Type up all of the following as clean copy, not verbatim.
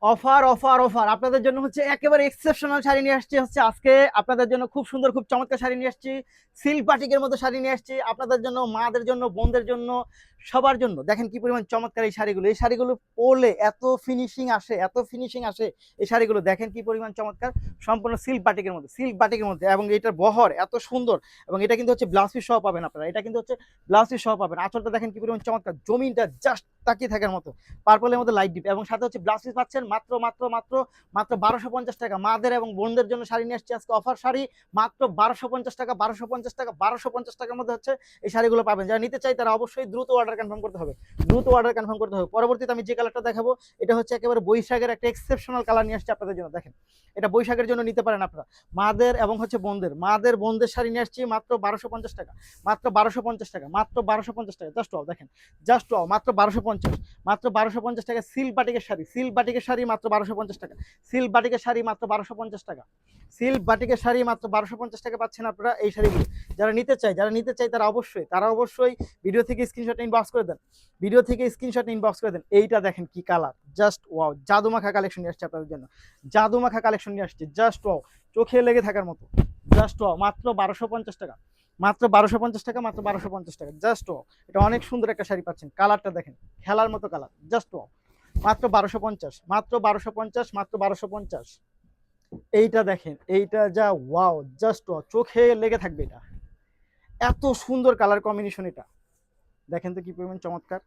Offer offer offer আপনাদের জন্য হচ্ছে একেবারে এক্সেপশনাল শাড়ি নিয়ে আসছি হচ্ছে আজকে আপনাদের জন্য খুব সুন্দর খুব চমৎকার শাড়ি নিয়ে আসছি। সিল্ক বাটিকের মতো শাড়ি নিয়ে আসছি আপনাদের জন্য, মাদের জন্য, বোনদের জন্য, সবার জন্য। দেখেন কি পরিমাণ চমৎকার এই শাড়িগুলো পরলে এত ফিনিশিং আসে, এত ফিনিশিং আসে। এই শাড়িগুলো দেখেন কি পরিমাণ চমৎকার, সম্পূর্ণ সিল্ক বাটিকের মধ্যে এবং এটার বহর এত সুন্দর। এবং এটা কিন্তু হচ্ছে ব্লাউজ পিস সহ পাবেন আপনারা, এটা কিন্তু হচ্ছে ব্লাউজ পিস সহ পাবেন। আঁচলটা দেখেন কি পরিমাণ চমৎকার, জমিনটা জাস্ট তাকিয়ে থাকার মতো, পার্পলের মধ্যে লাইট ডিপ, এবং সাথে হচ্ছে ব্লাউজ পিস পাচ্ছেন মাত্র মাত্র মাত্র মাত্র 1250 টাকা। মাদের এবং বোনদের জন্য শাড়ি নিয়ে আসছি আজকে, অফার শাড়ি মাত্র 1250 টাকা, 1250 টাকা, 1250 টাকার মধ্যে হচ্ছে এই শাড়িগুলো পাবেন। যারা নিতে চাই তারা অবশ্যই দ্রুত অর্ডার কনফার্ম করতে হবে, দ্রুত অর্ডার কনফার্ম করতে হবে। পরবর্তীতে আমি যে কালারটা দেখাবো এটা হচ্ছে একেবারে বৈশাখের একটা এক্সেপশনাল কালার নিয়ে আসছে আপনাদের জন্য। দেখেন এটা বৈশাখের জন্য নিতে পারেন আপনারা, মাদের এবং হচ্ছে বোনদের শাড়ি নিয়ে আসছি মাত্র 1250 টাকা, মাত্র 1250 টাকা, মাত্র 1250 টাকা। জাস্ট ওয়াও, দেখেন জাস্ট ওয়াও, মাত্র 1250, মাত্র 1250 টাকা। সিল্ক বাটিকের শাড়ি মাত্র 1250 টাকা, সিল্ক বাটিকের শাড়ি মাত্র 1250 টাকা, সিল্ক বাটিকের শাড়ি মাত্র 1250 টাকা পাচ্ছেন আপনারা এই শাড়িগুলো। যারা নিতে চাই তারা অবশ্যই ভিডিও থেকে স্ক্রিনশট ইনবক্স করে দেন, এইটা দেখেন কি কালার, জাস্ট ওয়াও, জাদুমাখা কালেকশন নিয়ে আসছে আপনাদের জন্য, জাদুমাখা কালেকশন নিয়ে আসছে, জাস্ট ওয়াও, চোখে লেগে থাকার মতো। জাস্ট ওয়াও, মাত্র 1250 টাকা, মাত্র 1250 টাকা, মাত্র 1250 টাকা। জাস্ট ওয়াও, এটা অনেক সুন্দর একটা শাড়ি পাচ্ছেন, কালারটা দেখেন, খেলার মতো কালার। জাস্ট ওয়াও, মাত্র 1250, মাত্র 1250, মাত্র 1250। এইটা দেখেন, এইটা যা ওয়াও, জাস্ট ওয়াও, চোখে লেগে থাকবে এটা, এত সুন্দর কালার কম্বিনেশন এটা। দেখেন তো কি পরিমাণ চমৎকার,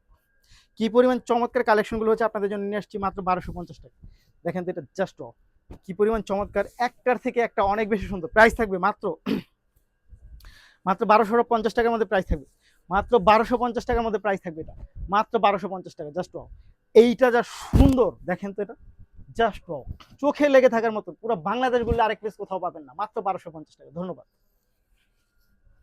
কি পরিমাণ চমৎকার কালেকশনগুলো হচ্ছে আপনাদের জন্য নিয়ে আসছি মাত্র 1250 টাকা। দেখেন তো এটা জাস্ট ওয়াও, কি পরিমাণ চমৎকার, একটার থেকে একটা অনেক বেশি সুন্দর। প্রাইস থাকবে মাত্র মাত্র 1250 টাকার মধ্যে প্রাইস থাকবে, মাত্র 1250 টাকার মধ্যে প্রাইস থাকবে এটা, মাত্র 1250 টাকা। জাস্ট ওয়াও, এইটা যা সুন্দর, দেখেন তো এটা জাস্ট ওয়াও, চোখে লেগে থাকার মতো। পুরো বাংলাদেশ বললে আরেক পিস কোথাও পাবেন না, মাত্র 1250 টাকা। ধন্যবাদ।